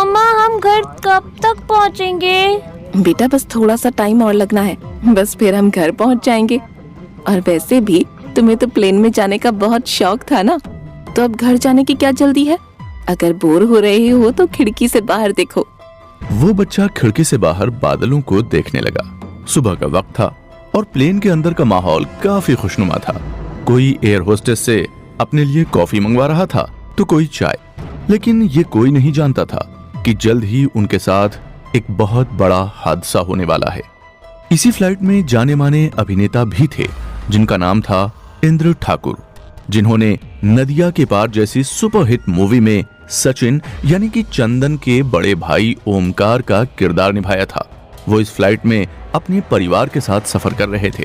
मम्मा हम घर कब तक पहुँचेंगे? बेटा बस थोड़ा सा टाइम और लगना है, बस फिर हम घर पहुंच जाएंगे। और वैसे भी तुम्हें तो प्लेन में जाने का बहुत शौक था ना, तो अब घर जाने की क्या जल्दी है? अगर बोर हो रहे हो तो खिड़की से बाहर देखो। वो बच्चा खिड़की से बाहर बादलों को देखने लगा। सुबह का वक्त था और प्लेन के अंदर का माहौल काफी खुशनुमा था। कोई एयर होस्टेस से अपने लिए कॉफी मंगवा रहा था तो कोई चाय, लेकिन ये कोई नहीं जानता था कि जल्द ही उनके साथ एक बहुत बड़ा हादसा होने वाला है। इसी फ्लाइट में जाने माने अभिनेता भी थे जिनका नाम था इंद्र ठाकुर, जिन्होंने नदिया के पार जैसी सुपरहिट मूवी में सचिन यानी कि चंदन के बड़े भाई ओमकार का किरदार निभाया था। वो इस फ्लाइट में अपने परिवार के साथ सफर कर रहे थे।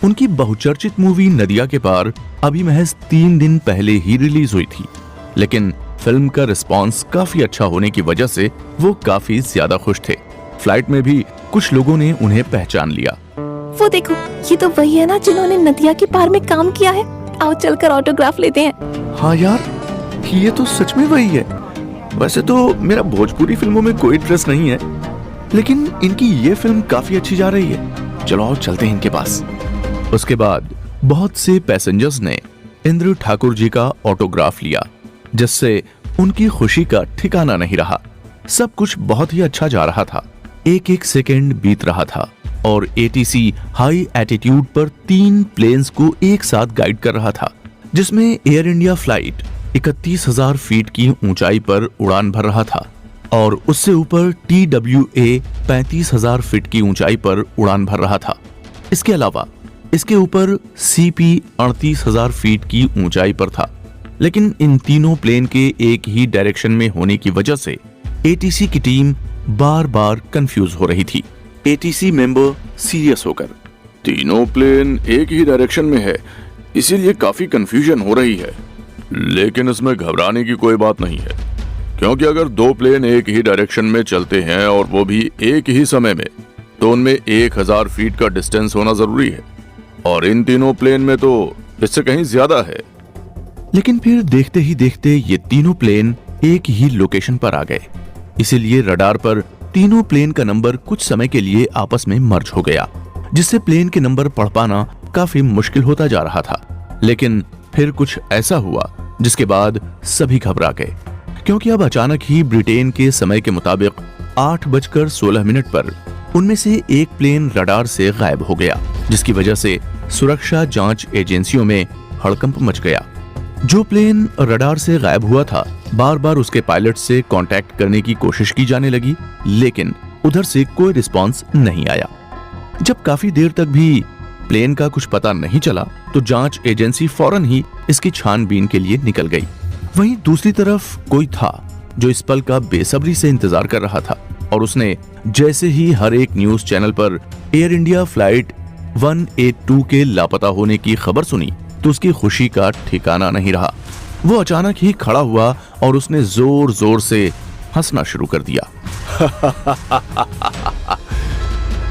उनकी बहुचर्चित मूवी नदिया के पार अभी महज 3 दिन पहले ही रिलीज हुई थी, लेकिन फिल्म का रिस्पांस काफी अच्छा होने की वजह से वो काफी ज्यादा खुश थे। फ्लाइट में भी कुछ लोगों ने उन्हें पहचान लिया। वो देखो, ये तो वही है ना जिन्होंने नदिया के पार में काम किया है। आओ चलकर ऑटोग्राफ लेते हैं। हाँ यार, ये तो सच में वही है। वैसे तो मेरा भोजपुरी फिल्मों में कोई इंटरेस्ट नहीं है, लेकिन इनकी ये फिल्म काफी अच्छी जा रही है। चलो आओ चलते हैं इनके पास। उसके बाद बहुत से पैसेंजर्स ने इंद्र ठाकुर जी का ऑटोग्राफ लिया, जिससे उनकी खुशी का ठिकाना नहीं रहा। सब कुछ बहुत ही अच्छा जा रहा था। एक एक सेकेंड बीत रहा था और एटीसी हाई एटीट्यूड पर 3 प्लेन्स को एक साथ गाइड कर रहा था, जिसमें एयर इंडिया फ्लाइट 31,000 फीट की ऊंचाई पर उड़ान भर रहा था और उससे ऊपर TWA 35,000 फीट की ऊंचाई पर उड़ान भर रहा था। इसके अलावा इसके ऊपर CP 38,000 फीट की ऊंचाई पर था। लेकिन इन तीनों प्लेन के एक ही डायरेक्शन में होने की वजह से एटीसी की टीम बार बार कंफ्यूज हो रही थी। एटीसी मेंबर सीरियस होकर, तीनों प्लेन एक ही डायरेक्शन में है, इसीलिए काफी कंफ्यूजन हो रही है। लेकिन इसमें घबराने की कोई बात नहीं है, क्योंकि अगर 2 प्लेन एक ही डायरेक्शन में चलते हैं और वो भी एक ही समय में, तो उनमें 1000 फीट का डिस्टेंस होना जरूरी है, और इन तीनों प्लेन में तो इससे कहीं ज्यादा है। लेकिन फिर देखते ही देखते ये तीनों प्लेन एक ही लोकेशन पर आ गए, इसीलिए रडार पर तीनों प्लेन का नंबर कुछ समय के लिए आपस में मर्ज हो गया, जिससे प्लेन के नंबर पढ़ पाना काफी मुश्किल होता जा रहा था। लेकिन फिर कुछ ऐसा हुआ जिसके बाद सभी घबरा गए, क्योंकि अब अचानक ही ब्रिटेन के समय के मुताबिक 8:16 पर उनमें से एक प्लेन रडार से गायब हो गया, जिसकी वजह से सुरक्षा जांच एजेंसियों में हड़कंप मच गया। जो प्लेन रडार से गायब हुआ था, बार बार उसके पायलट से कांटेक्ट करने की कोशिश की जाने लगी, लेकिन उधर से कोई रिस्पांस नहीं आया। जब काफी देर तक भी प्लेन का कुछ पता नहीं चला, तो जांच एजेंसी फौरन ही इसकी छानबीन के लिए निकल गई। वहीं दूसरी तरफ कोई था जो इस पल का बेसब्री से इंतजार कर रहा था, और उसने जैसे ही हर एक न्यूज चैनल पर एयर इंडिया फ्लाइट 182 के लापता होने की खबर सुनी, तो उसकी खुशी का ठिकाना नहीं रहा। वो अचानक ही खड़ा हुआ और उसने जोर जोर से हंसना शुरू कर दिया।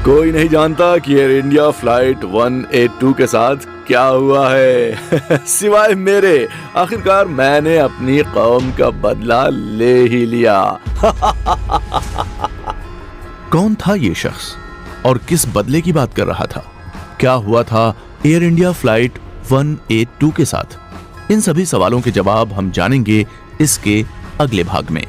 कोई नहीं जानता कि एयर इंडिया फ्लाइट 182 के साथ क्या हुआ है सिवाय मेरे। आखिरकार मैंने अपनी कौम का बदला ले ही लिया। कौन था ये शख्स और किस बदले की बात कर रहा था? क्या हुआ था एयर इंडिया फ्लाइट 182 के साथ? इन सभी सवालों के जवाब हम जानेंगे इसके अगले भाग में।